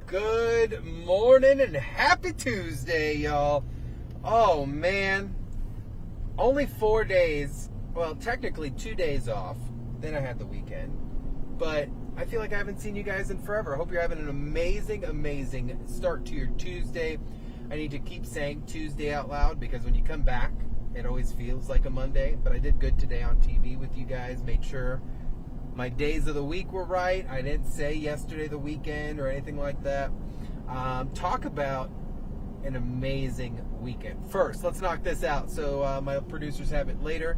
Good morning and happy Tuesday, y'all. Oh, man. Only 4 days, well, technically 2 days off. Then I had the weekend. But I feel like I haven't seen you guys in forever. I hope you're having an amazing start to your Tuesday. I need to keep saying Tuesday out loud because when you come back, it always feels like a Monday. But I did good today on TV with you guys. Made sure my days of the week were right. I didn't say yesterday the weekend or anything like that. Talk about an amazing weekend. First, let's knock this out so my producers have it later.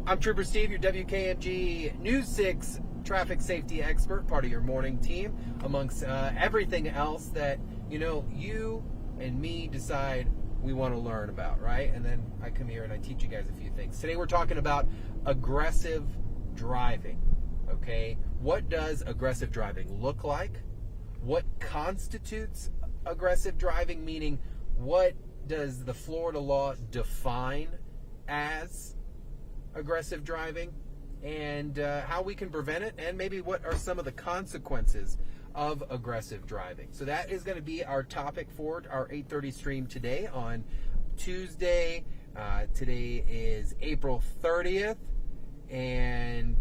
I'm Trooper Steve, your WKMG News 6 traffic safety expert, part of your morning team, amongst everything else that, you and me decide we want to learn about, right? And then I come here and I teach you guys a few things. Today we're talking about aggressive driving, okay? What does aggressive driving look like? What constitutes aggressive driving, meaning what does the Florida law define as aggressive driving, and how we can prevent it, and maybe what are some of the consequences of aggressive driving. So that is going to be our topic for our 8:30 stream today on Tuesday. Today is April 30th, and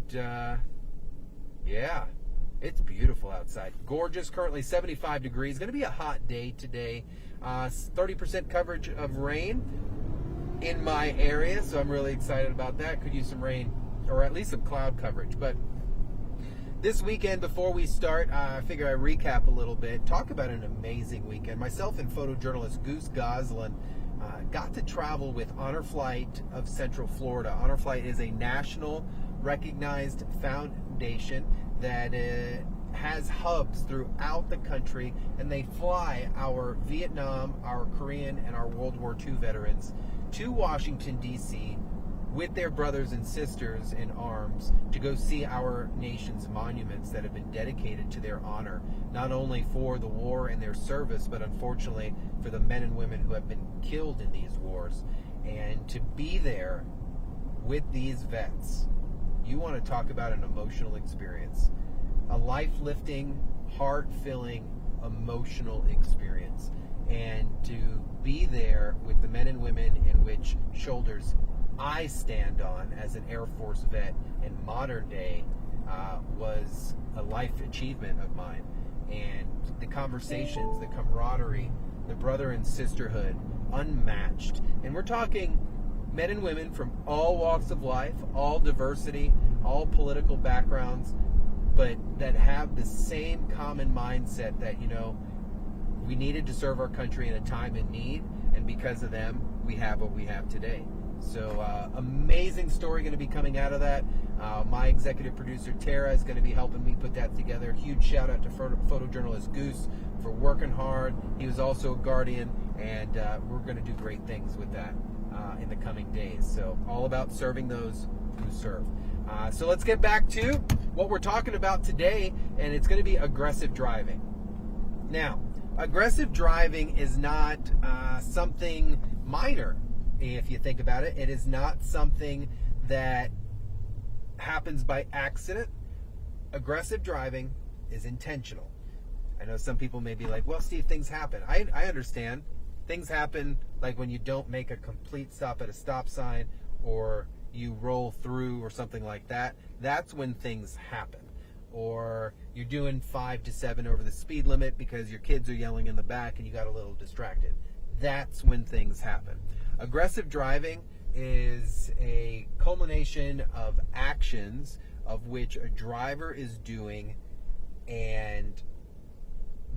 yeah, it's beautiful outside. Gorgeous. Currently 75 degrees. Going to be a hot day today. 30% coverage of rain in my area, so I'm really excited about that. Could use some rain, or at least some cloud coverage. But this weekend, before we start, I figure I recap a little bit, talk about an amazing weekend. Myself and photojournalist Goose Goslin got to travel with Honor Flight of Central Florida. Honor Flight is a national recognized foundation that has hubs throughout the country, and they fly our Vietnam, our Korean, and our World War II veterans to Washington, D.C. with their brothers and sisters in arms to go see our nation's monuments that have been dedicated to their honor, not only for the war and their service, but unfortunately for the men and women who have been killed in these wars. And to be there with these vets, you want to talk about an emotional experience, a life-lifting, heart-filling, emotional experience. And to be there with the men and women in which shoulders I stand on as an Air Force vet in modern day was a life achievement of mine. And the conversations, the camaraderie, the brother and sisterhood, unmatched. And we're talking men and women from all walks of life, all diversity, all political backgrounds, but that have the same common mindset that, we needed to serve our country in a time in need, and because of them, we have what we have today. So amazing story going to be coming out of that. My executive producer, Tara, is going to be helping me put that together. Huge shout out to photojournalist Goose for working hard. He was also a guardian, and we're going to do great things with that in the coming days. So all about serving those who serve. So let's get back to what we're talking about today, and it's going to be aggressive driving. Now, aggressive driving is not something minor. If you think about it, it is not something that happens by accident. Aggressive driving is intentional. I know some people may be like, well, Steve, things happen. I understand. Things happen like when you don't make a complete stop at a stop sign, or you roll through or something like that. That's when things happen. Or you're doing 5 to 7 over the speed limit because your kids are yelling in the back and you got a little distracted. That's when things happen. Aggressive driving is a culmination of actions of which a driver is doing, and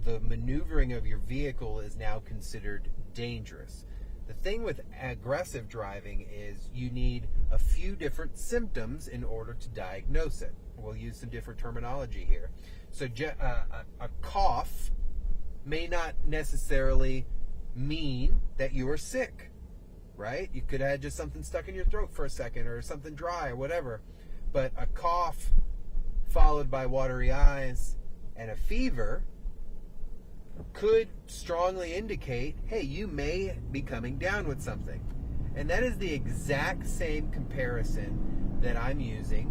the maneuvering of your vehicle is now considered dangerous. The thing with aggressive driving is you need a few different symptoms in order to diagnose it. We'll use some different terminology here. So a cough may not necessarily mean that you are sick, right? You could have had just something stuck in your throat for a second, or something dry or whatever. But a cough followed by watery eyes and a fever could strongly indicate, hey, you may be coming down with something. And that is the exact same comparison that I'm using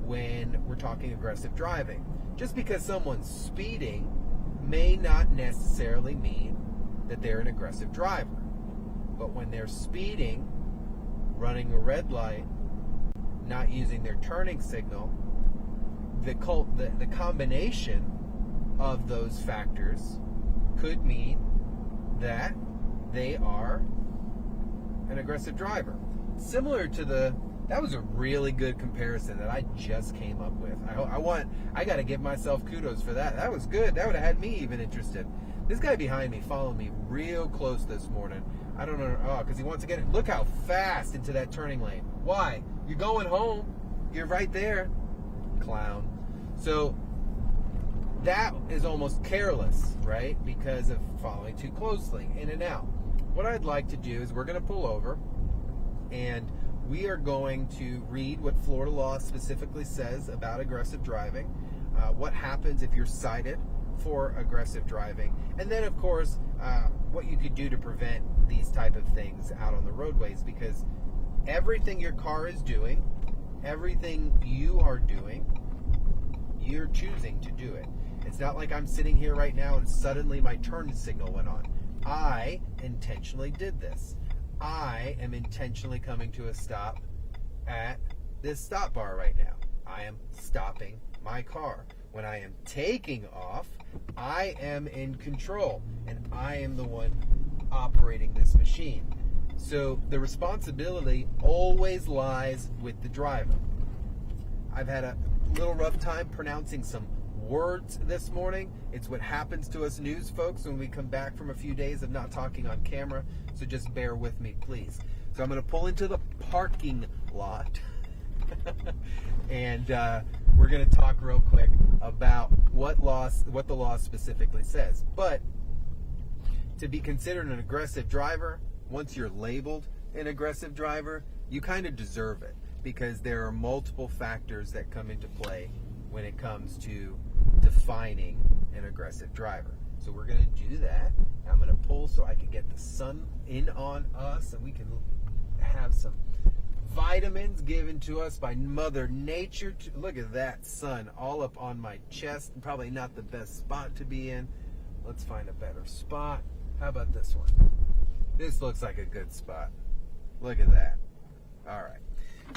when we're talking aggressive driving. Just because someone's speeding may not necessarily mean that they're an aggressive driver. But when they're speeding, running a red light, not using their turning signal, the combination of those factors could mean that they are an aggressive driver. Similar to that was a really good comparison that I just came up with. I got to give myself kudos for that. That was good. That would have had me even interested. This guy behind me followed me real close this morning. I don't know, because he wants to get it. Look how fast into that turning lane. Why? You're going home. You're right there, clown. So that is almost careless, right? Because of following too closely, in and out. What I'd like to do is we're going to pull over, and we are going to read what Florida law specifically says about aggressive driving, what happens if you're cited for aggressive driving, and then, of course, what you could do to prevent these type of things out on the roadways, because everything your car is doing, everything you are doing, you're choosing to do it. It's not like I'm sitting here right now and suddenly my turn signal went on. I intentionally did this. I am intentionally coming to a stop at this stop bar right now. I am stopping my car. When I am taking off, I am in control, and I am the one operating this machine. So the responsibility always lies with the driver. I've had a little rough time pronouncing some words this morning. It's what happens to us news folks when we come back from a few days of not talking on camera, so just bear with me, please. So I'm going to pull into the parking lot and we're going to talk real quick about what the law specifically says. But to be considered an aggressive driver, once you're labeled an aggressive driver, you kind of deserve it, because there are multiple factors that come into play when it comes to defining an aggressive driver. So we're going to do that. I'm going to pull so I can get the sun in on us, and we can have some vitamins given to us by Mother Nature. Look at that sun all up on my chest. Probably not the best spot to be in. Let's find a better spot. How about this one? This looks like a good spot. Look at that. All right.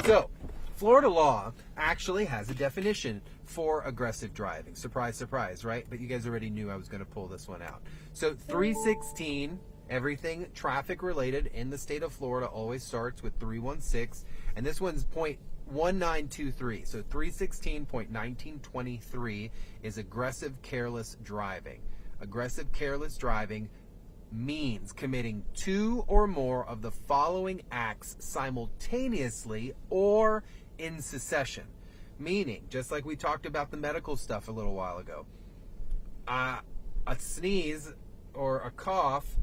So, Florida law actually has a definition for aggressive driving. Surprise, surprise, right? But you guys already knew I was going to pull this one out. So, 316, everything traffic related in the state of Florida always starts with 316. And this one's .1923. So, 316.1923 is aggressive careless driving. Aggressive careless driving means committing two or more of the following acts simultaneously or in succession. Meaning, just like we talked about the medical stuff a little while ago, a sneeze or a cough,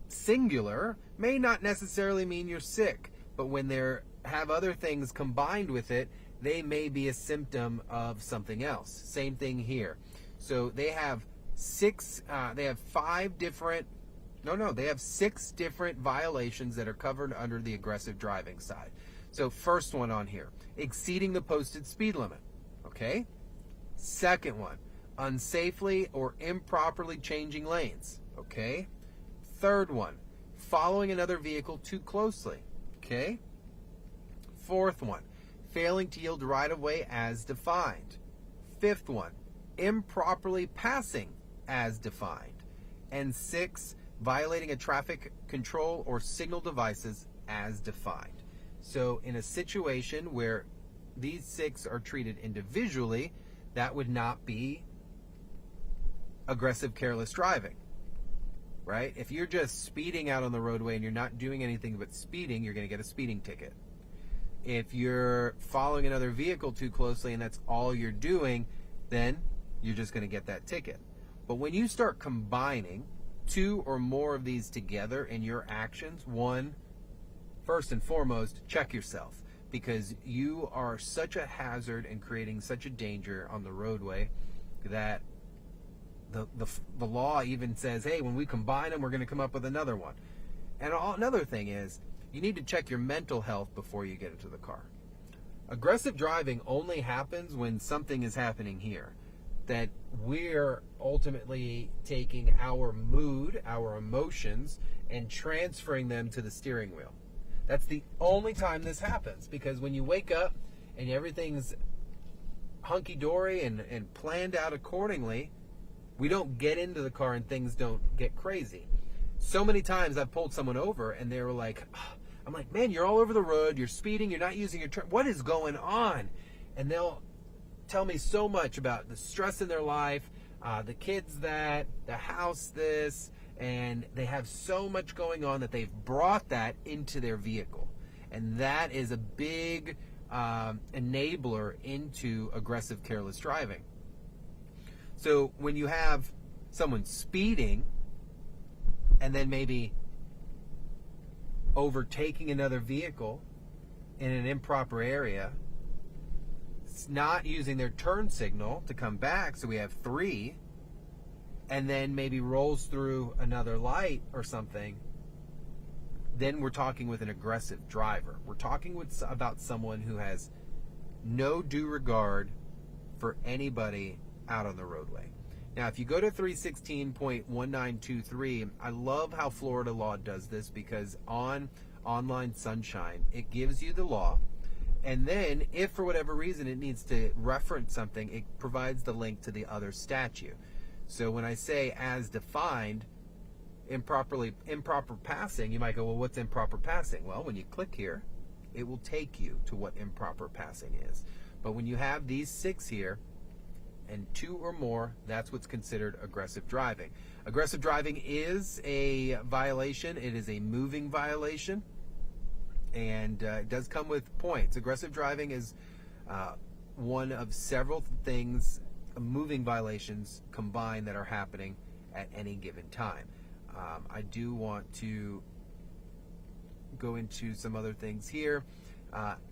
singular, may not necessarily mean you're sick, but when they have other things combined with it, they may be a symptom of something else. Same thing here. So they have six different violations that are covered under the aggressive driving side. So first one on here, exceeding the posted speed limit. Okay. Second one, unsafely or improperly changing lanes. Okay. Third one, following another vehicle too closely. Okay. Fourth one, failing to yield right of way as defined. Fifth one, improperly passing as defined. And six, violating a traffic control or signal devices as defined. So in a situation where these six are treated individually, that would not be aggressive careless driving, right? If you're just speeding out on the roadway and you're not doing anything but speeding, you're going to get a speeding ticket. If you're following another vehicle too closely and that's all you're doing, then you're just going to get that ticket. But when you start combining two or more of these together in your actions, one, first and foremost, check yourself, because you are such a hazard and creating such a danger on the roadway that the law even says, hey, when we combine them, we're going to come up with another one. And another thing is, you need to check your mental health before you get into the car. Aggressive driving only happens when something is happening here. that we're ultimately taking our mood, our emotions, and transferring them to the steering wheel. That's the only time this happens, because when you wake up and everything's hunky-dory and planned out accordingly, we don't get into the car and things don't get crazy. So many times I've pulled someone over and they were like, oh, I'm like, man, you're all over the road, you're speeding, you're not using your turn, what is going on? And they'll tell me so much about the stress in their life, the kids that, the house this, and they have so much going on that they've brought that into their vehicle. And that is a big enabler into aggressive, careless driving. So when you have someone speeding and then maybe overtaking another vehicle in an improper area, not using their turn signal to come back, so we have 3, and then maybe rolls through another light or something, then we're talking with an aggressive driver. We're talking about someone who has no due regard for anybody out on the roadway. Now, if you go to 316.1923, I love how Florida law does this, because on Online Sunshine, it gives you the law, and then if for whatever reason it needs to reference something, it provides the link to the other statute. So when I say as defined, improper passing, you might go, well, what's improper passing? Well, when you click here, it will take you to what improper passing is. But when you have these 6 here, and 2 or more, that's what's considered aggressive driving. Aggressive driving is a violation. It is a moving violation, and it does come with points. Aggressive driving is one of several things, moving violations combined, that are happening at any given time. I do want to go into some other things here.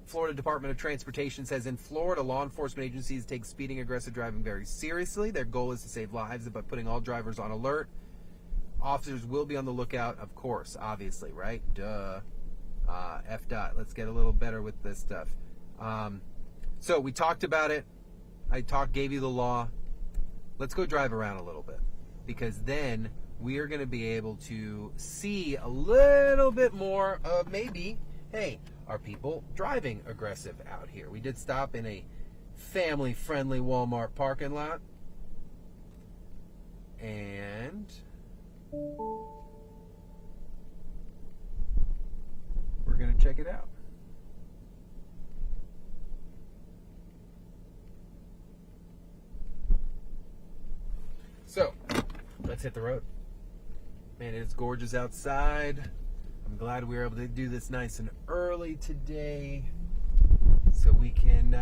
Florida Department of Transportation says, in Florida, law enforcement agencies take speeding, aggressive driving very seriously. Their goal is to save lives by putting all drivers on alert. Officers will be on the lookout, of course, obviously, right? Duh. F. Let's get a little better with this stuff. So we talked about it. Gave you the law. Let's go drive around a little bit, because then we are going to be able to see a little bit more of maybe, hey, are people driving aggressive out here? We did stop in a family-friendly Walmart parking lot, and we're going to check it out. So, let's hit the road. Man, it's gorgeous outside. I'm glad we were able to do this nice and early today, so we can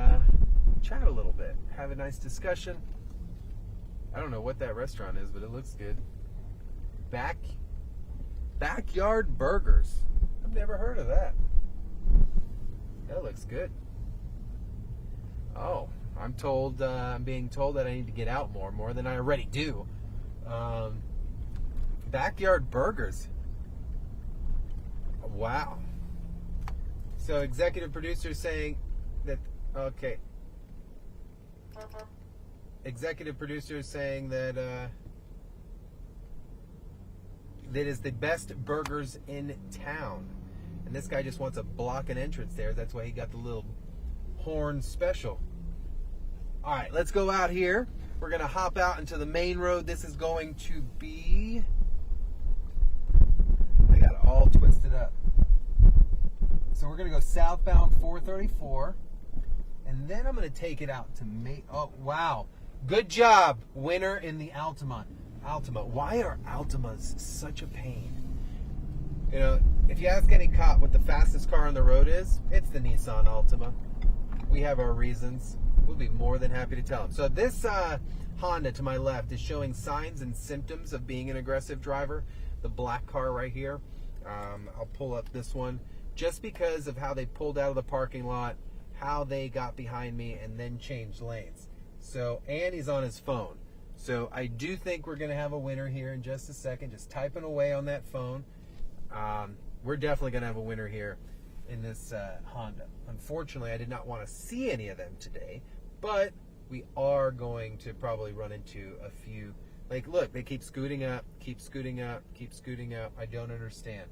chat a little bit, have a nice discussion. I don't know what that restaurant is, but it looks good. Backyard Burgers. I've never heard of that. That looks good. Oh, I'm being told that I need to get out more than I already do. Backyard Burgers. Wow. So executive producer saying that, okay. Executive producer saying that that is the best burgers in town. And this guy just wants to block an entrance there. That's why he got the little horn special. All right, let's go out here. We're going to hop out into the main road. This is going to be... I got it all twisted up. So we're going to go southbound 434. And then I'm going to take it out to oh, wow. Good job, winner in the Altima. Why are Altimas such a pain? You know, if you ask any cop what the fastest car on the road is, it's the Nissan Altima. We have our reasons. We'll be more than happy to tell them. So this Honda to my left is showing signs and symptoms of being an aggressive driver. The black car right here. I'll pull up this one. Just because of how they pulled out of the parking lot, how they got behind me, and then changed lanes. So, and he's on his phone. So I do think we're going to have a winner here in just a second. Just typing away on that phone. We're definitely going to have a winner here in this Honda. Unfortunately, I did not want to see any of them today, but we are going to probably run into a few. Like, look, they keep scooting up, keep scooting up, keep scooting up. I don't understand.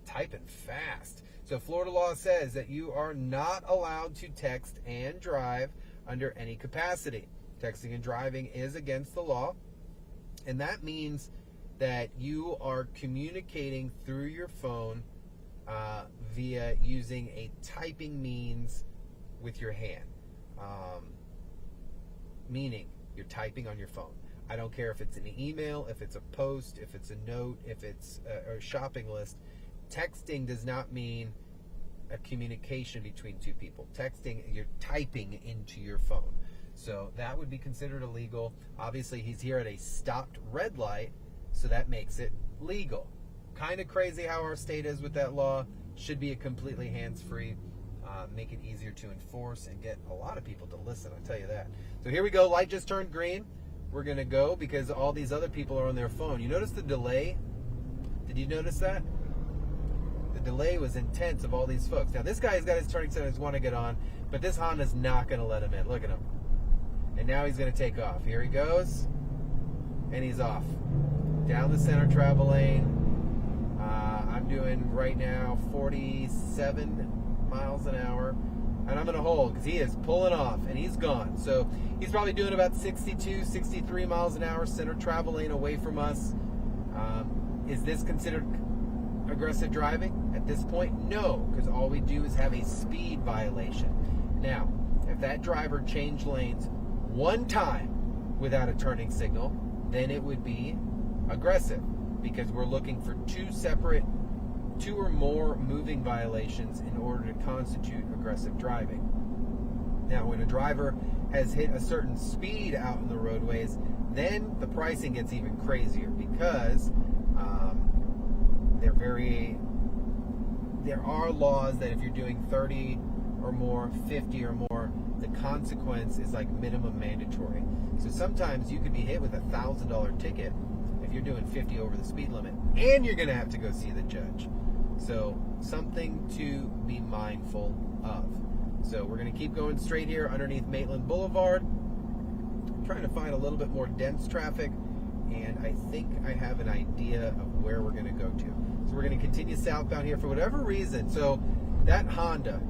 Typing fast. So Florida law says that you are not allowed to text and drive under any capacity. Texting and driving is against the law, and that means that you are communicating through your phone via using a typing means with your hand. Meaning you're typing on your phone. I don't care if it's an email, if it's a post, if it's a note, if it's a shopping list. Texting does not mean a communication between two people. Texting, you're typing into your phone. So that would be considered illegal. Obviously, he's here at a stopped red light, so that makes it legal. Kind of crazy how our state is with that law. Should be a completely hands-free. Make it easier to enforce and get a lot of people to listen, I'll tell you that. So here we go. Light just turned green. We're going to go because all these other people are on their phone. You notice the delay? Did you notice that? The delay was intense of all these folks. Now, this guy's got his turning signals, want to get on, but this Honda's not going to let him in. Look at him. And now he's going to take off. Here he goes. And he's off. Down the center travel lane. I'm doing right now 47 miles an hour. And I'm going to hold because he is pulling off and he's gone. So he's probably doing about 62, 63 miles an hour center travel lane away from us. Is this considered aggressive driving at this point? No, because all we do is have a speed violation. Now, if that driver changed lanes one time without a turning signal, then it would be aggressive because we're looking for two or more moving violations in order to constitute aggressive driving. Now, when a driver has hit a certain speed out in the roadways, then the pricing gets even crazier because there are laws that if you're doing 30 or more, 50 or more, the consequence is like minimum mandatory. So sometimes you could be hit with a $1,000 ticket if you're doing 50 over the speed limit, and you're going to have to go see the judge. So something to be mindful of. So we're going to keep going straight here underneath Maitland Boulevard. I'm trying to find a little bit more dense traffic, and I think I have an idea of where we're going to go to. So we're going to continue southbound here for whatever reason. So that Honda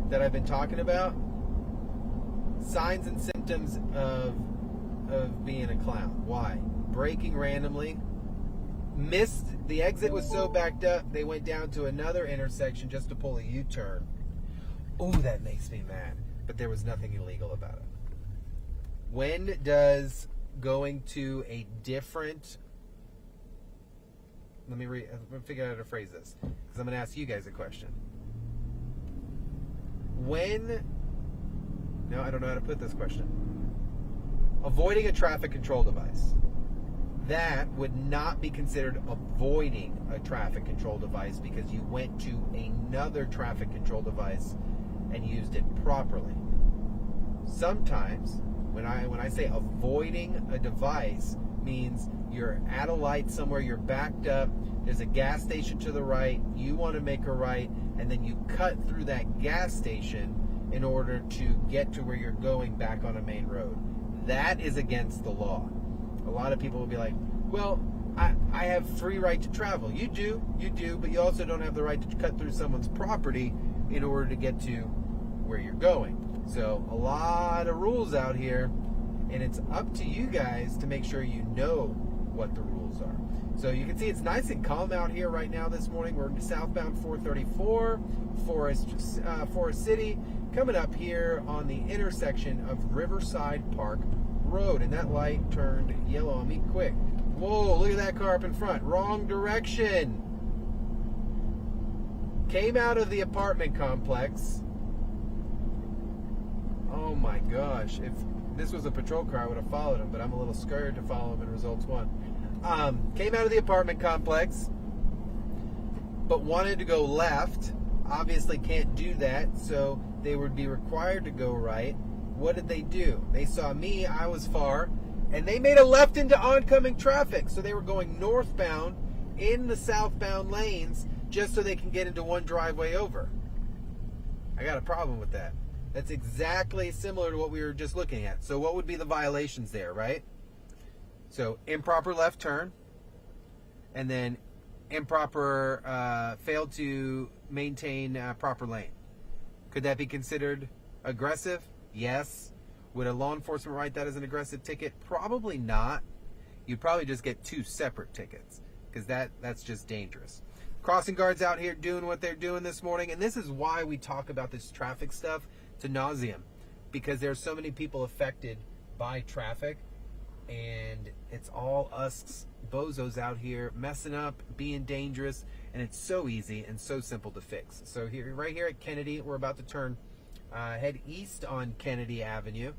that I've been talking about, signs and symptoms of being a clown. Why? Braking randomly. Missed, the exit was so backed up, they went down to another intersection just to pull a U-turn. Oh, that makes me mad. But there was nothing illegal about it. When does going to a different... Let me figure out how to phrase this, because I'm going to ask you guys a question. No, I don't know how to put this question. Avoiding a traffic control device. That would not be considered avoiding a traffic control device because you went to another traffic control device and used it properly. Sometimes, when I say avoiding a device, means you're at a light somewhere, you're backed up, there's a gas station to the right, you want to make a right, and then you cut through that gas station in order to get to where you're going back on a main road. That is against the law. A lot of people will be like, well, I have free right to travel. You do, but you also don't have the right to cut through someone's property in order to get to where you're going. So a lot of rules out here, and it's up to you guys to make sure you know what the rules are. So you can see it's nice and calm out here right now this morning. We're southbound 434, Forest City, coming up here on the intersection of Riverside Park Road, and that light turned yellow on me quick. Whoa, look at that car up in front. Wrong direction. Came out of the apartment complex. Oh my gosh. If this was a patrol car, I would have followed him, but I'm a little scared to follow him in results 1. Came out of the apartment complex, but wanted to go left. Obviously can't do that, so they would be required to go right. What did they do? They saw me, I was far, and they made a left into oncoming traffic. So they were going northbound in the southbound lanes just so they can get into one driveway over. I got a problem with that. That's exactly similar to what we were just looking at. So what would be the violations there, right? So improper left turn, and then improper, failed to maintain proper lane. Could that be considered aggressive? Yes. Would a law enforcement write that as an aggressive ticket? Probably not. You'd probably just get 2 separate tickets, because that's just dangerous. Crossing guards out here doing what they're doing this morning, and this is why we talk about this traffic stuff to nauseam, because there's so many people affected by traffic, and it's all us bozos out here messing up, being dangerous, and it's so easy and so simple to fix. So here, right here at Kennedy, we're about to turn, head east on Kennedy Avenue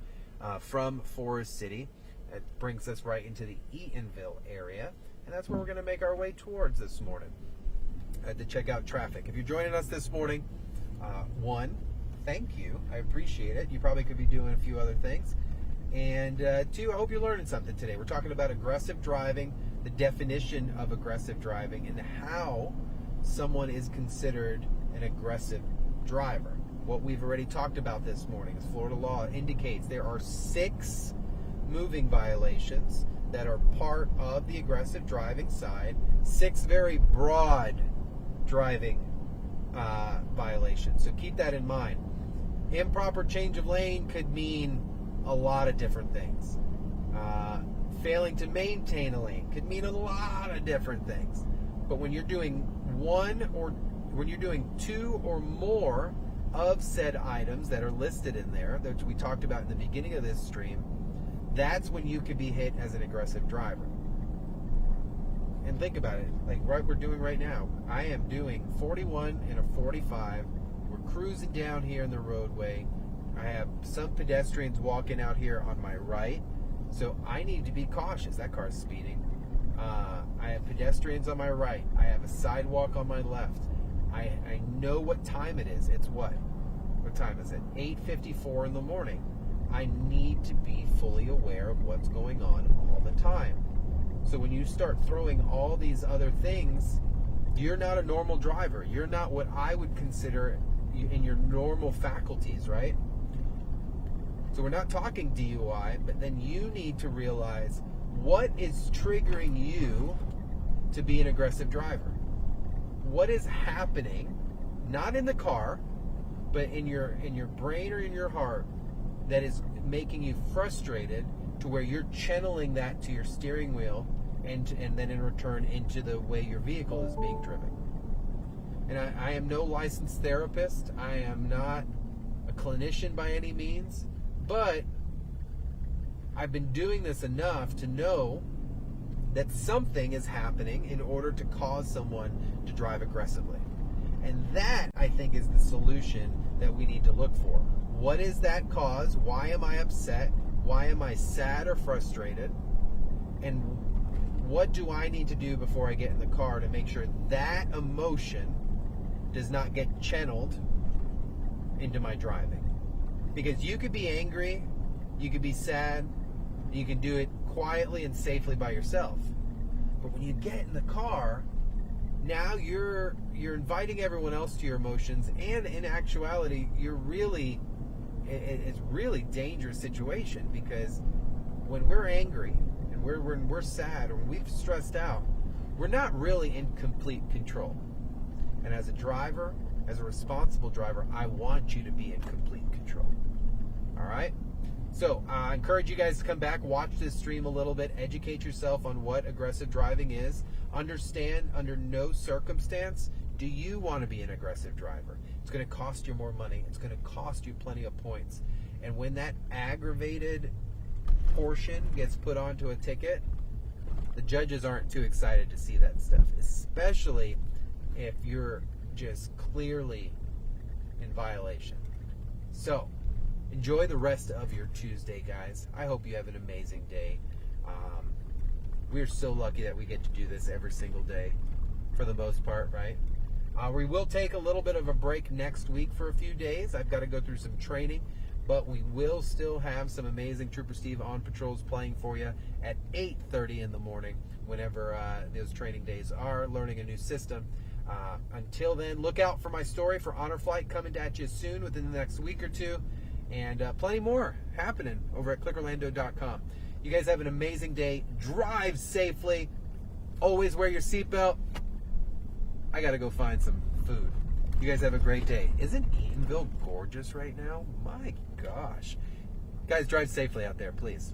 from Forest City. It brings us right into the Eatonville area, and that's where we're going to make our way towards this morning to check out traffic. If you're joining us this morning, one, thank you. I appreciate it. You probably could be doing a few other things. And 2, I hope you're learning something today. We're talking about aggressive driving, the definition of aggressive driving, and how someone is considered an aggressive driver. What we've already talked about this morning is Florida law indicates there are 6 moving violations that are part of the aggressive driving side, 6 very broad driving violations. So keep that in mind. Improper change of lane could mean a lot of different things. Failing to maintain a lane could mean a lot of different things. But when you're doing 2 or more of said items that are listed in there, that we talked about in the beginning of this stream, that's when you could be hit as an aggressive driver. And think about it, like what we're doing right now. I am doing 41 and a 45. We're cruising down here in the roadway. I have some pedestrians walking out here on my right, so I need to be cautious. That car's speeding. I have pedestrians on my right. I have a sidewalk on my left. I know what time it is. It's what time is it? 8:54 in the morning. I need to be fully aware of what's going on all the time. So when you start throwing all these other things, you're not a normal driver. You're not what I would consider in your normal faculties, right? So we're not talking DUI, but then you need to realize what is triggering you to be an aggressive driver. What is happening, not in the car, but in your brain or in your heart, that is making you frustrated to where you're channeling that to your steering wheel and then in return into the way your vehicle is being driven. And I am no licensed therapist. I am not a clinician by any means, but I've been doing this enough to know that something is happening in order to cause someone to drive aggressively. And that, I think, is the solution that we need to look for. What is that cause? Why am I upset? Why am I sad or frustrated? And what do I need to do before I get in the car to make sure that emotion does not get channeled into my driving? Because you could be angry, you could be sad, you can do it quietly and safely by yourself. But when you get in the car, now you're inviting everyone else to your emotions, and in actuality, it's really dangerous situation, because when we're angry and when we're sad or when we've stressed out, we're not really in complete control. And as a driver, as a responsible driver, I want you to be in complete control. All right? So I encourage you guys to come back, watch this stream a little bit, educate yourself on what aggressive driving is. Understand, under no circumstance do you want to be an aggressive driver. It's going to cost you more money. It's going to cost you plenty of points. And when that aggravated portion gets put onto a ticket, the judges aren't too excited to see that stuff, especially if you're just clearly in violation. So, enjoy the rest of your Tuesday, guys. I hope you have an amazing day. We're so lucky that we get to do this every single day, for the most part, right? We will take a little bit of a break next week for a few days. I've got to go through some training, but we will still have some amazing Trooper Steve on patrols playing for you at 8:30 in the morning, whenever those training days are, learning a new system. Until then, look out for my story for Honor Flight coming at you soon within the next week or two. and plenty more happening over at clickorlando.com. You guys have an amazing day. Drive safely. Always wear your seatbelt. I got to go find some food. You guys have a great day. Isn't Eatonville gorgeous right now? My gosh. Guys, drive safely out there, please.